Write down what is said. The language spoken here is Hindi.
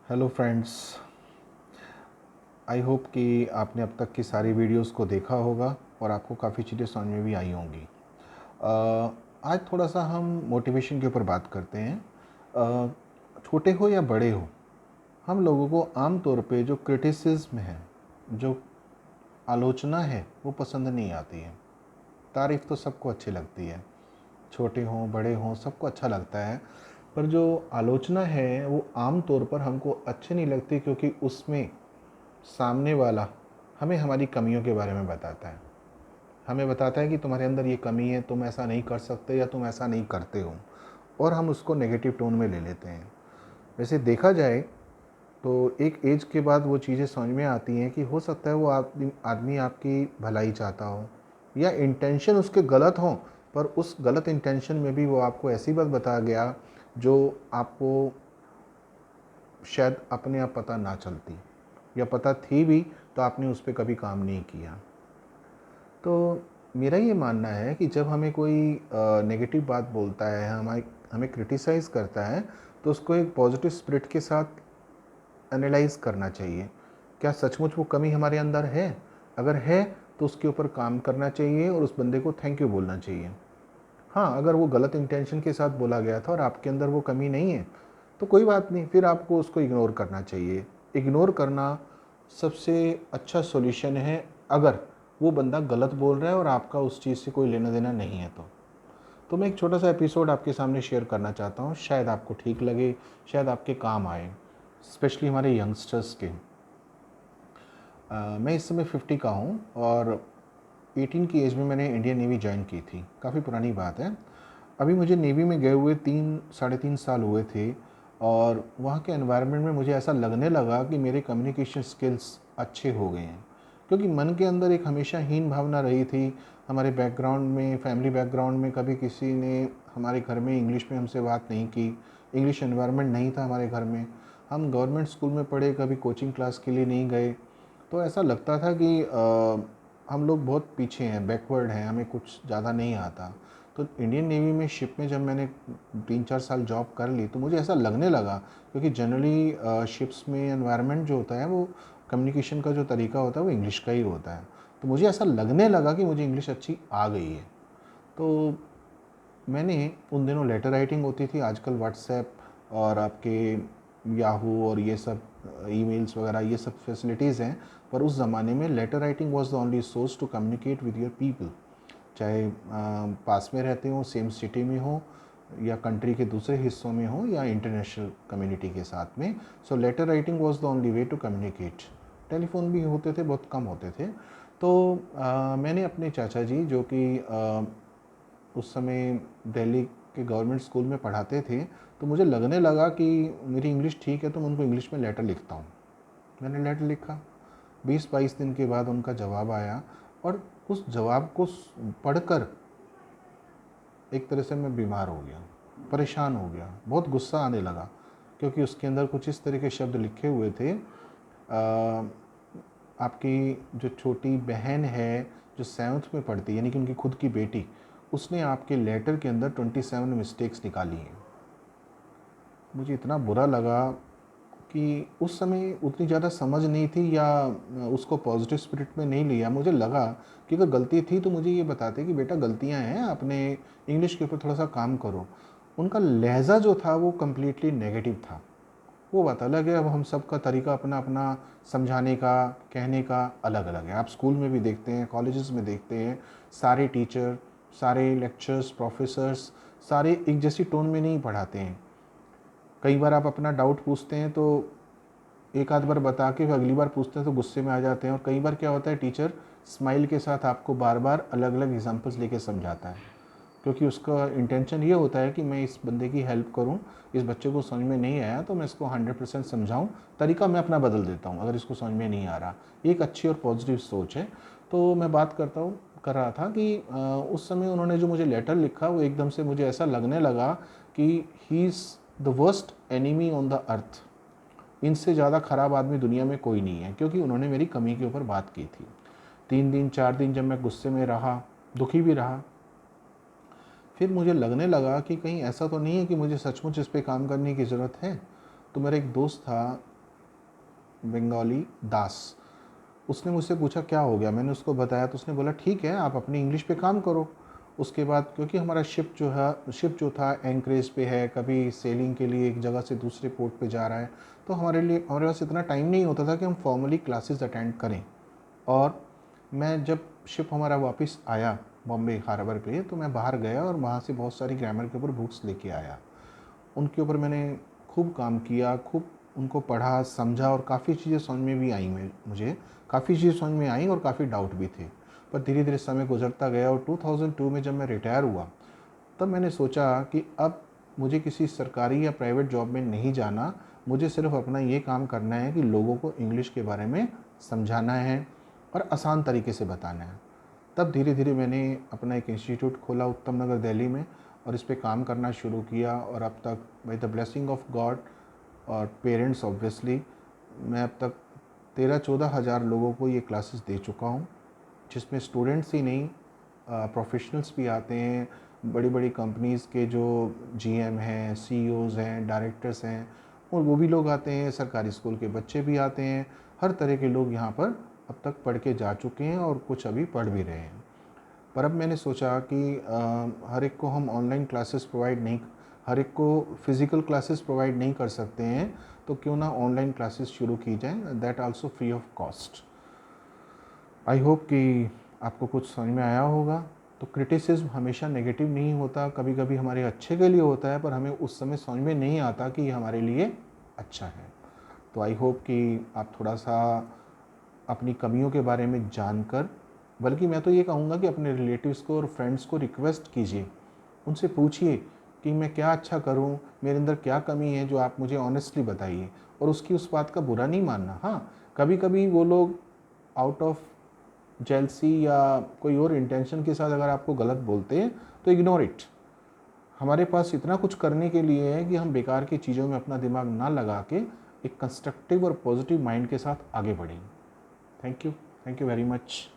Hello friends. आई होप कि आपने अब तक की सारी वीडियोस को देखा होगा और आपको काफ़ी चीज़ें समझ में भी आई होंगी। आज थोड़ा सा हम मोटिवेशन के ऊपर बात करते हैं। छोटे हो या बड़े हो, हम लोगों को आम तौर पे जो क्रिटिसिज्म है, जो आलोचना है, वो पसंद नहीं आती है। तारीफ़ तो सबको अच्छी लगती है, छोटे हों बड़े हों सबको अच्छा लगता है। पर जो आलोचना है वो आम तौर पर हमको अच्छी नहीं लगती, क्योंकि उसमें सामने वाला हमें हमारी कमियों के बारे में बताता है। हमें बताता है कि तुम्हारे अंदर ये कमी है, तुम ऐसा नहीं कर सकते या तुम ऐसा नहीं करते हो, और हम उसको नेगेटिव टोन में ले लेते हैं। वैसे देखा जाए तो एक एज के बाद वो चीज़ें समझ में आती हैं कि हो सकता है वो आदमी आपकी भलाई चाहता हो, या इंटेंशन उसके गलत हों, पर उस गलत इंटेंशन में भी वो आपको ऐसी बात बता गया जो आपको शायद अपने आप पता ना चलती, या पता थी भी तो आपने उस पर कभी काम नहीं किया। तो मेरा ये मानना है कि जब हमें कोई नेगेटिव बात बोलता है, हमें क्रिटिसाइज़ करता है, तो उसको एक पॉजिटिव स्पिरिट के साथ एनालाइज करना चाहिए। क्या सचमुच वो कमी हमारे अंदर है? अगर है तो उसके ऊपर काम करना चाहिए और उस बंदे को थैंक यू बोलना चाहिए। हाँ, अगर वो गलत इंटेंशन के साथ बोला गया था और आपके अंदर वो कमी नहीं है, तो कोई बात नहीं, फिर आपको उसको इग्नोर करना चाहिए। इग्नोर करना सबसे अच्छा सॉल्यूशन है, अगर वो बंदा गलत बोल रहा है और आपका उस चीज़ से कोई लेना देना नहीं है तो मैं एक छोटा सा एपिसोड आपके सामने शेयर करना चाहता हूँ। शायद आपको ठीक लगे, शायद आपके काम आए, स्पेशली हमारे यंगस्टर्स के। मैं इस समय 50 का हूँ और 18 की एज में मैंने इंडियन नेवी ज्वाइन की थी। काफ़ी पुरानी बात है। अभी मुझे नेवी में गए हुए 3 साढ़े 3 साल हुए थे, और वहाँ के एनवायरनमेंट में मुझे ऐसा लगने लगा कि मेरे कम्युनिकेशन स्किल्स अच्छे हो गए हैं, क्योंकि मन के अंदर एक हमेशा हीन भावना रही थी। हमारे बैकग्राउंड में, फैमिली बैकग्राउंड में, कभी किसी ने हमारे घर में इंग्लिश में हमसे बात नहीं की। इंग्लिश एनवायरनमेंट नहीं था हमारे घर में। हम गवर्नमेंट स्कूल में पढ़े, कभी कोचिंग क्लास के लिए नहीं गए। तो ऐसा लगता था कि हम लोग बहुत पीछे हैं, बैकवर्ड हैं, हमें कुछ ज़्यादा नहीं आता। तो इंडियन नेवी में शिप में जब मैंने 3-4 साल जॉब कर ली, तो मुझे ऐसा लगने लगा, क्योंकि जनरली शिप्स में एनवायरनमेंट जो होता है, वो कम्युनिकेशन का जो तरीका होता है वो इंग्लिश का ही होता है। तो मुझे ऐसा लगने लगा कि मुझे इंग्लिश अच्छी आ गई है। तो मैंने उन दिनों लेटर राइटिंग होती थी, आजकल व्हाट्सएप और आपके याहू और ये सब ईमेल्स वगैरह ये सब फैसिलिटीज़ हैं, पर उस ज़माने में letter writing was the only source to communicate with your people. चाहे पास में रहते हो, सेम सिटी में हो, या कंट्री के दूसरे हिस्सों में हो, या इंटरनेशनल कम्युनिटी के साथ में। So letter writing was the only way to communicate. Telephone भी होते थे, बहुत कम होते थे। तो मैंने अपने चाचा जी, जो कि उस समय दिल्ली के गवर्नमेंट स्कूल में पढ़ाते थे, तो मुझे लगने लगा कि मेरी इंग्लिश ठीक है, तो मैं उनको इंग्लिश में लेटर लिखता हूँ। मैंने लेटर लिखा, 20-22 दिन के बाद उनका जवाब आया, और उस जवाब को पढ़कर एक तरह से मैं बीमार हो गया, परेशान हो गया, बहुत गुस्सा आने लगा, क्योंकि उसके अंदर कुछ इस तरह के शब्द लिखे हुए थे। आपकी जो छोटी बहन है, जो 7th में पढ़ती है, यानी कि उनकी खुद की बेटी, उसने आपके लेटर के अंदर 27 मिस्टेक्स निकाली हैं। मुझे इतना बुरा लगा कि उस समय उतनी ज़्यादा समझ नहीं थी, या उसको पॉजिटिव स्पिरिट में नहीं लिया। मुझे लगा कि अगर गलती थी तो मुझे ये बताते कि बेटा गलतियाँ हैं, आपने इंग्लिश के ऊपर थोड़ा सा काम करो। उनका लहज़ा जो था वो कम्प्लीटली नेगेटिव था। वो बात अलग है, अब हम सबका तरीका अपना अपना समझाने का, कहने का अलग अलग है। आप स्कूल में भी देखते हैं, कॉलेजेस में देखते हैं, सारे टीचर, सारे लेक्चर्स, प्रोफेसर्स, सारे एक जैसी टोन में नहीं पढ़ाते हैं। कई बार आप अपना डाउट पूछते हैं तो एक आध बार बता के फिर अगली बार पूछते हैं तो गुस्से में आ जाते हैं। और कई बार क्या होता है, टीचर स्माइल के साथ आपको बार बार अलग अलग एग्जांपल्स लेके समझाता है, क्योंकि उसका इंटेंशन ये होता है कि मैं इस बंदे की हेल्प करूं, इस बच्चे को समझ में नहीं आया तो मैं इसको 100% समझाऊं, तरीका मैं अपना बदल देता हूं अगर इसको समझ में नहीं आ रहा। एक अच्छी और पॉजिटिव सोच है। तो मैं बात कर रहा था कि उस समय उन्होंने जो मुझे लेटर लिखा, वो एकदम से मुझे ऐसा लगने लगा कि he is the worst enemy on the earth. इनसे ज़्यादा ख़राब आदमी दुनिया में कोई नहीं है, क्योंकि उन्होंने मेरी कमी के ऊपर बात की थी। 3 दिन 4 दिन जब मैं गुस्से में रहा, दुखी भी रहा, फिर मुझे लगने लगा कि कहीं ऐसा तो नहीं है कि मुझे सचमुच इस पे काम करने की ज़रूरत है। तो मेरा एक दोस्त था, बंगाली दास। उसने मुझसे पूछा क्या हो गया, मैंने उसको बताया तो उसने बोला ठीक है आप अपनी इंग्लिश पे काम करो। उसके बाद क्योंकि हमारा शिप जो था एंकरेज पे है, कभी सेलिंग के लिए एक जगह से दूसरे पोर्ट पे जा रहा है, तो हमारे पास इतना टाइम नहीं होता था कि हम फॉर्मली क्लासेस अटेंड करें। और मैं जब शिप हमारा वापस आया बॉम्बे हार्बर पे, तो मैं बाहर गया और वहाँ से बहुत सारी ग्रामर के ऊपर बुक्स लेके आया। उनके ऊपर मैंने खूब काम किया, खूब उनको पढ़ा, समझा, और काफ़ी चीज़ें समझ में भी आई। मुझे काफ़ी चीज़ें समझ में आई और काफ़ी डाउट भी थे। पर धीरे धीरे समय गुजरता गया और 2002 में जब मैं रिटायर हुआ, तब मैंने सोचा कि अब मुझे किसी सरकारी या प्राइवेट जॉब में नहीं जाना, मुझे सिर्फ अपना ये काम करना है कि लोगों को इंग्लिश के बारे में समझाना है और आसान तरीके से बताना है। तब धीरे धीरे मैंने अपना एक इंस्टीट्यूट खोला उत्तम नगर दिल्ली में और इस पे काम करना शुरू किया, और अब तक by the blessing of God और पेरेंट्स ऑब्वियसली मैं अब तक 13-14 हज़ार लोगों को ये क्लासेस दे चुका हूँ, जिसमें स्टूडेंट्स ही नहीं प्रोफेशनल्स भी आते हैं। बड़ी बड़ी कंपनीज़ के जो जीएम हैं, सीईओज़ हैं, डायरेक्टर्स हैं, और वो भी लोग आते हैं, सरकारी स्कूल के बच्चे भी आते हैं। हर तरह के लोग यहाँ पर अब तक पढ़ के जा चुके हैं और कुछ अभी पढ़ भी रहे हैं। पर अब मैंने सोचा कि हर एक को हम ऑनलाइन क्लासेस प्रोवाइड नहीं, हर एक को फिज़िकल क्लासेस प्रोवाइड नहीं कर सकते हैं, तो क्यों ना ऑनलाइन क्लासेस शुरू की जाएँ, that also free of cost. I hope कि आपको कुछ समझ में आया होगा। तो क्रिटिसिज्म हमेशा नेगेटिव नहीं होता, कभी कभी हमारे अच्छे के लिए होता है, पर हमें उस समय समझ में नहीं आता कि ये हमारे लिए अच्छा है। तो आई होप कि आप थोड़ा सा अपनी कमियों के बारे में जानकर, बल्कि मैं तो ये कहूँगा कि अपने रिलेटिव्स को और फ्रेंड्स को रिक्वेस्ट कीजिए, उनसे पूछिए कि मैं क्या अच्छा करूँ, मेरे अंदर क्या कमी है, जो आप मुझे ऑनेस्टली बताइए, और उसकी उस बात का बुरा नहीं मानना। हाँ, कभी कभी वो लोग आउट ऑफ जेलसी या कोई और इंटेंशन के साथ अगर आपको गलत बोलते हैं तो इग्नोर इट। हमारे पास इतना कुछ करने के लिए है कि हम बेकार की चीज़ों में अपना दिमाग ना लगा के एक कंस्ट्रक्टिव और पॉजिटिव माइंड के साथ आगे बढ़ें। Thank you very much.